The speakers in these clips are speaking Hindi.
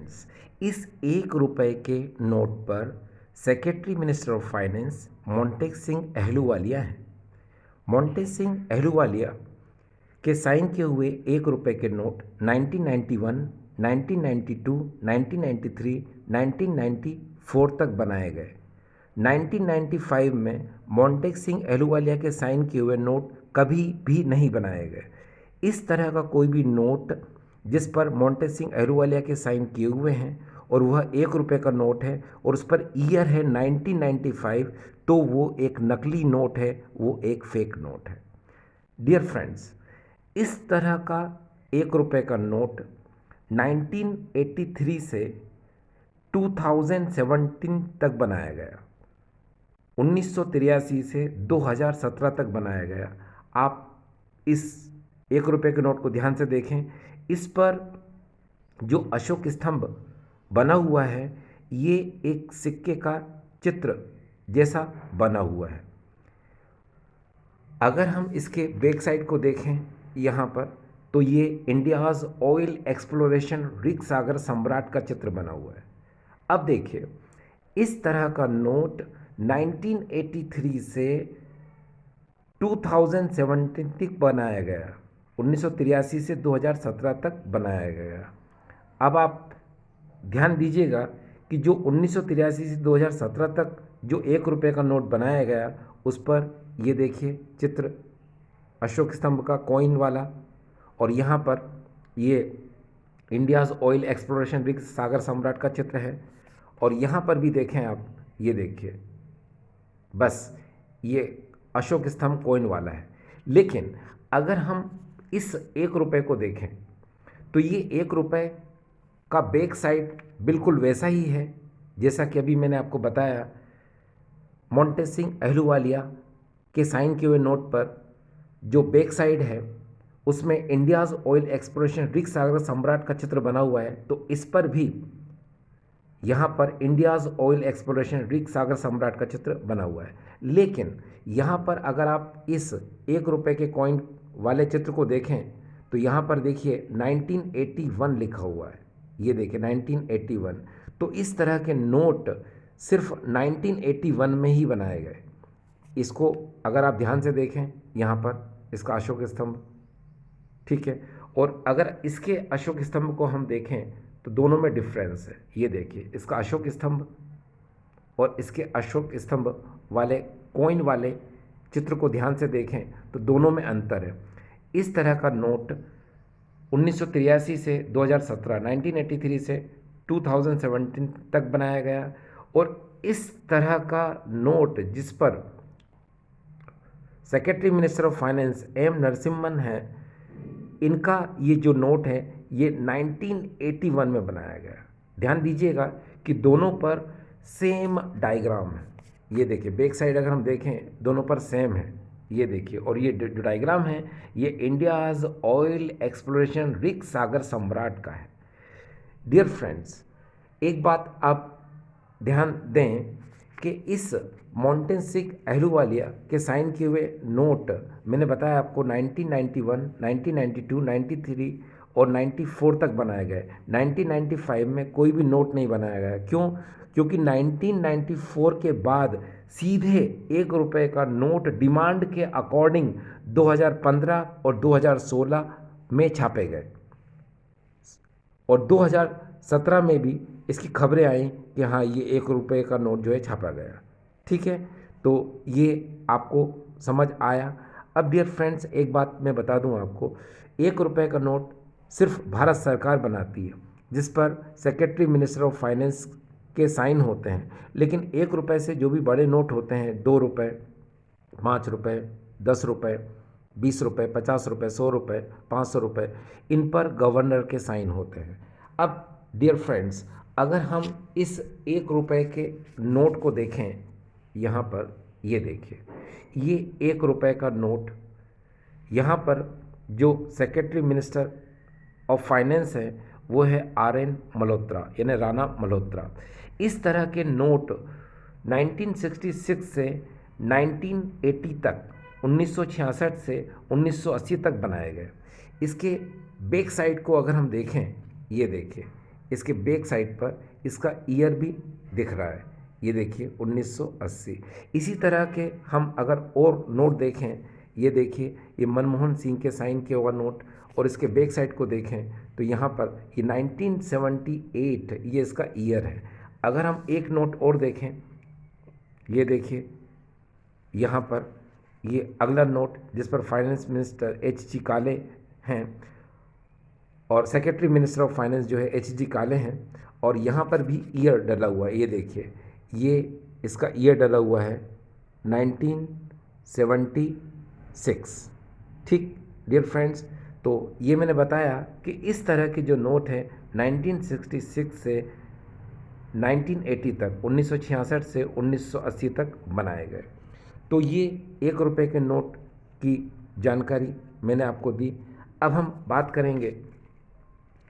फ्रेंड्स, इस 1 रुपए के नोट पर secretary minister of finance Montek Singh Ahluwalia हैं। मोंटेक सिंह अहलूवालिया के साइन किए हुए 1 रुपए के नोट 1991, 1992, 1993, 1994 तक बनाए गए। 1995 में मोंटेक सिंह अहलूवालिया के साइन किए हुए नोट कभी भी नहीं बनाए गए। इस तरह का कोई भी नोट जिस पर मोंटेक सिंह अहलूवालिया के साइन किए हुए हैं और वह 1 रुपए का नोट है और उस पर ईयर है 1995, तो वो एक नकली नोट है, वो एक फेक नोट है। डियर फ्रेंड्स, इस तरह का 1 रुपए का नोट 1983 से 2017 तक बनाया गया, 1983 से 2017 तक बनाया गया। आप इस 1 रुपए के नोट को ध्यान से देखें। इस पर जो अशोक स्तंभ बना हुआ है ये एक सिक्के का चित्र जैसा बना हुआ है। अगर हम इसके बैक साइड को देखें यहाँ पर, तो ये इंडियाज़ ऑयल एक्सप्लोरेशन रिक सागर सम्राट का चित्र बना हुआ है। अब देखिए, इस तरह का नोट 1983 से 2017 तक बनाया गया, 1983 से 2017 तक बनाया गया। अब आप ध्यान दीजिएगा कि जो 1983 से 2017 तक जो 1 रुपए का नोट बनाया गया उस पर ये देखिए चित्र अशोक स्तंभ का कॉइन वाला, और यहाँ पर ये इंडियाज़ ऑयल एक्सप्लोरेशन रिक सागर सम्राट का चित्र है। और यहाँ पर भी देखें आप, ये देखिए बस ये अशोक स्तंभ कॉइन वाला है। लेकिन अगर हम इस 1 रुपए को देखें तो ये 1 रुपए का बैक साइड बिल्कुल वैसा ही है जैसा कि अभी मैंने आपको बताया। मोंटेक सिंह अहलूवालिया के साइन किए हुए नोट पर जो बैक साइड है उसमें इंडियाज़ ऑयल एक्सप्लोरेशन रिक सागर सम्राट का चित्र बना हुआ है, तो इस पर भी यहाँ पर इंडियाज़ ऑयल एक्सप्लोरेशन रिक सागर सम्राट का चित्र बना हुआ है। लेकिन यहाँ पर अगर आप इस 1 रुपए के कॉइन वाले चित्र को देखें तो यहाँ पर देखिए 1981 लिखा हुआ है, ये देखिए 1981। तो इस तरह के नोट सिर्फ 1981 में ही बनाए गए। इसको अगर आप ध्यान से देखें, यहाँ पर इसका अशोक स्तंभ, ठीक है, और अगर इसके अशोक स्तंभ को हम देखें तो दोनों में डिफरेंस है। ये देखिए इसका अशोक स्तंभ और इसके अशोक स्तंभ वाले कॉइन वाले चित्र को ध्यान से देखें तो दोनों में अंतर है। इस तरह का नोट 1983 से 2017, 1983 से 2017 तक बनाया गया। और इस तरह का नोट जिस पर secretary minister of finance M Narasimhan है, इनका ये जो नोट है ये 1981 में बनाया गया। ध्यान दीजिएगा कि दोनों पर सेम डायग्राम है। ये देखिए बैक साइड अगर हम देखें दोनों पर सेम है, ये देखिए। और ये जो डायग्राम है ये इंडियाज़ ऑयल एक्सप्लोरेशन रिक सागर सम्राट का है। डियर फ्रेंड्स, एक बात आप ध्यान दें कि इस मोंटेक सिंह अहलूवालिया के साइन किए हुए नोट मैंने बताया आपको 1991, 1992, 93 और 94 तक बनाए गए। 1995 में कोई भी नोट नहीं बनाया गया। क्यों? क्योंकि 1994 के बाद सीधे 1 रुपए का नोट डिमांड के अकॉर्डिंग 2015 और 2016 में छापे गए, और 2017 में भी इसकी खबरें आई कि हाँ ये 1 रुपए का नोट जो है छापा गया। ठीक है, तो ये आपको समझ आया। अब डियर फ्रेंड्स, एक बात मैं बता दूं आपको, 1 रुपए का नोट सिर्फ भारत सरकार बनाती है जिस पर सेक्रेटरी मिनिस्टर ऑफ फाइनेंस के साइन होते हैं। लेकिन 1 रुपए से जो भी बड़े नोट होते हैं, 2 रुपए, 5 रुपए, 10 रुपए, 20 रुपए, 50 रुपए, 100 रुपए, 500 रुपए, इन पर गवर्नर के साइन होते हैं। अब डियर फ्रेंड्स, अगर हम इस 1 रुपए के नोट को देखें, यहाँ पर ये देखिए, ये 1 रुपए का नोट, यहाँ पर जो सेक्रेटरी मिनिस्टर ऑफ फाइनेंस है वो है RN मल्होत्रा, यानी राणा मल्होत्रा। इस तरह के नोट 1966 से 1980 तक, 1966 से 1980 तक बनाए गए। इसके बैक साइड को अगर हम देखें, ये देखिए, इसके बैक साइड पर इसका ईयर भी दिख रहा है, ये देखिए 1980। इसी तरह के हम अगर और नोट देखें, ये देखिए ये मनमोहन सिंह के साइन किया हुआ नोट, और इसके बैक साइड को देखें तो यहाँ पर ये 1978 ये इसका ईयर है। अगर हम एक नोट और देखें, ये देखिए यहाँ पर ये अगला नोट जिस पर फाइनेंस मिनिस्टर H.G. काले हैं और सेक्रेटरी मिनिस्टर ऑफ फाइनेंस जो है H.G. काले हैं, और यहाँ पर भी ईयर डला हुआ है, ये देखिए ये इसका ईयर डला हुआ है 1976। ठीक डियर फ्रेंड्स, तो ये मैंने बताया कि इस तरह के जो नोट है 1966 से 1980 तक, 1966 से 1980 तक बनाए गए। तो ये 1 रुपये के नोट की जानकारी मैंने आपको दी। अब हम बात करेंगे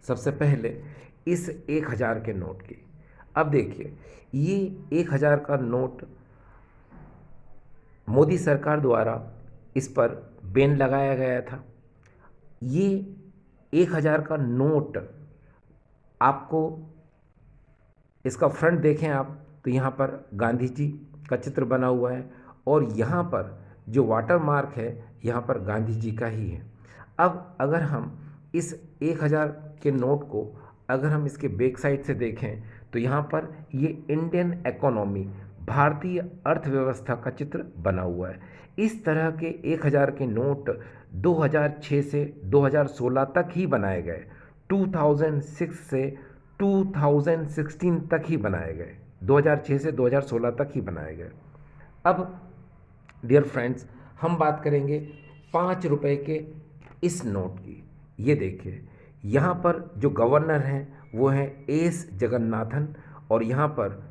सबसे पहले इस 1000 के नोट की। अब देखिए ये 1000 का नोट मोदी सरकार द्वारा इस पर बैन लगाया गया था। ये 1000 का नोट आपको इसका फ्रंट देखें आप तो यहाँ पर गांधी जी का चित्र बना हुआ है, और यहाँ पर जो वाटर मार्क है यहाँ पर गांधी जी का ही है। अब अगर हम इस 1000 के नोट को अगर हम इसके बैक साइड से देखें तो यहाँ पर ये इंडियन इकोनॉमी, भारतीय अर्थव्यवस्था का चित्र बना हुआ है। इस तरह के 1000 के नोट 2006 से 2016 तक ही बनाए गए, 2006 से 2016 तक ही बनाए गए, 2006 से 2016 तक ही बनाए गए। अब डियर फ्रेंड्स हम बात करेंगे 5 रुपए के इस नोट की। ये देखिए यहाँ पर जो गवर्नर हैं वो हैं एस जगन्नाथन, और यहाँ पर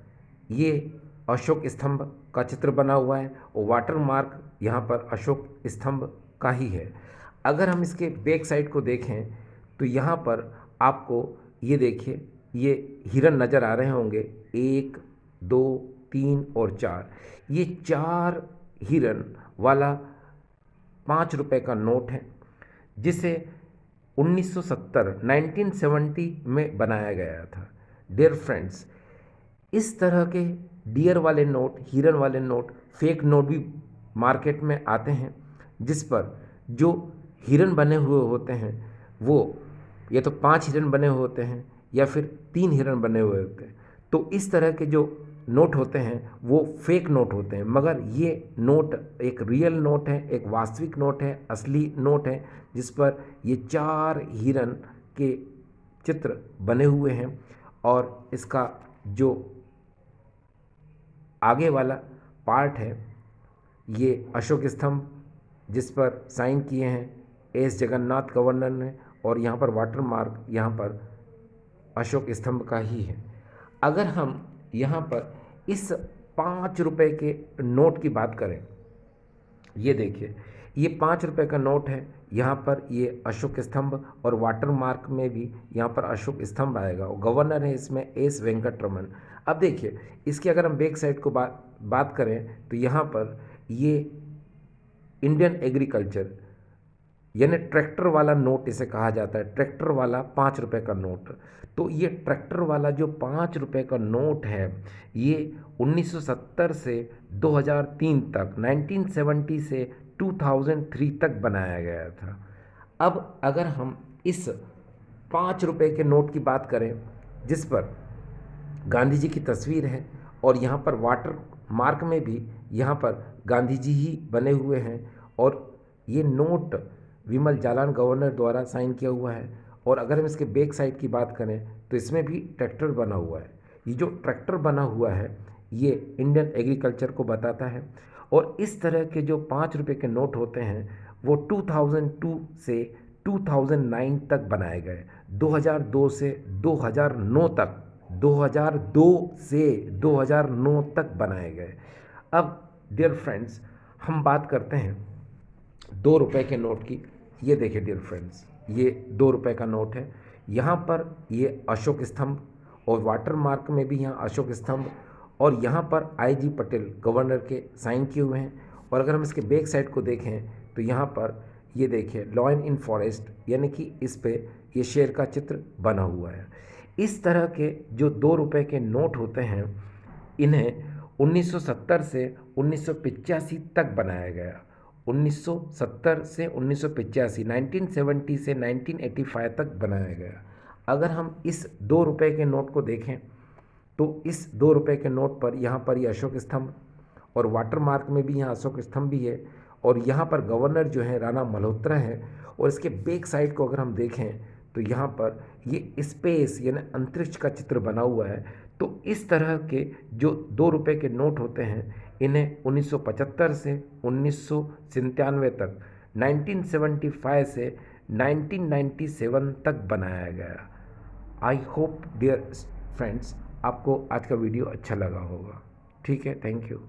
ये अशोक स्तंभ का चित्र बना हुआ है, और वाटर मार्क यहाँ पर अशोक स्तंभ का ही है। अगर हम इसके बैक साइड को देखें तो यहाँ पर आपको ये देखिए ये हिरन नज़र आ रहे होंगे, 1 2 3 और 4, ये 4 हिरन वाला 5 रुपए का नोट है, जिसे 1970 में बनाया गया था। डियर फ्रेंड्स इस तरह के डियर वाले नोट, हिरन वाले नोट, फेक नोट भी मार्केट में आते हैं, जिस पर जो हिरन बने हुए होते हैं वो या तो 5 हिरन बने हुए होते हैं या फिर 3 हिरन बने हुए होते हैं। तो इस तरह के जो नोट होते हैं वो फेक नोट होते हैं, मगर ये नोट एक रियल नोट है, एक वास्तविक नोट है, असली नोट है, जिस पर ये 4 हिरन के चित्र बने हुए हैं, और इसका जो आगे वाला पार्ट है ये अशोक स्तंभ जिस पर साइन किए हैं एस जगन्नाथ गवर्नर ने, और यहाँ पर वाटर मार्क यहाँ पर अशोक स्तंभ का ही है। अगर हम यहाँ पर इस 5 रुपए के नोट की बात करें, ये देखिए ये 5 रुपए का नोट है, यहाँ पर ये अशोक स्तंभ और वाटर मार्क में भी यहाँ पर अशोक स्तंभ आएगा, और गवर्नर है इसमें एस वेंकटरमन। अब देखिए इसकी अगर हम बैक साइड को बात करें तो यहाँ पर ये इंडियन एग्रीकल्चर यानी ट्रैक्टर वाला नोट इसे कहा जाता है, ट्रैक्टर वाला 5 रुपए का नोट। तो ये ट्रैक्टर वाला जो 5 रुपए का नोट है ये 1970 से 2003 तक, 1970 से 2003 तक बनाया गया था। अब अगर हम इस 5 रुपए के नोट की बात करें जिस पर गांधी जी की तस्वीर है, और यहाँ पर वाटर मार्क में भी यहाँ पर गांधी जी ही बने हुए हैं, और ये नोट विमल जालान गवर्नर द्वारा साइन किया हुआ है। और अगर हम इसके बैक साइड की बात करें तो इसमें भी ट्रैक्टर बना हुआ है। ये जो ट्रैक्टर बना हुआ है ये इंडियन एग्रीकल्चर को बताता है। और इस तरह के जो 5 रुपए के नोट होते हैं वो 2002 से 2009 तक बनाए गए, 2002 से 2009 तक, 2002 से 2009 तक बनाए गए। अब डियर फ्रेंड्स हम बात करते हैं 2 रुपए के नोट की। ये देखिए डियर फ्रेंड्स ये 2 रुपए का नोट है, यहाँ पर ये अशोक स्तंभ और वाटर मार्क में भी यहाँ अशोक स्तंभ, और यहाँ पर IG पटेल गवर्नर के साइन किए हुए हैं। और अगर हम इसके बैक साइड को देखें तो यहाँ पर ये देखिए लॉयन इन फॉरेस्ट यानी कि इस पे ये शेर का चित्र बना हुआ है। इस तरह के जो 2 रुपए के नोट होते हैं इन्हें 1970 से 1985 तक बनाया गया। 1970 से 1985, 1970 से 1985 तक बनाया गया। अगर हम इस 2 रुपए के नोट को देखें तो इस 2 रुपए के नोट पर यहाँ पर ये अशोक स्तंभ और वाटर मार्क में भी यहाँ अशोक स्तंभ भी है और यहाँ पर गवर्नर जो है राणा मल्होत्रा है। और इसके बैक साइड को अगर हम देखें तो यहाँ पर ये स्पेस यानी अंतरिक्ष का चित्र बना हुआ है। तो इस तरह के जो 2 रुपए के नोट होते हैं इन्हें 1975 से 1997 तक, 1975 से 1997 तक बनाया गया। आई होप डियर फ्रेंड्स आपको आज का वीडियो अच्छा लगा होगा। ठीक है, थैंक यू।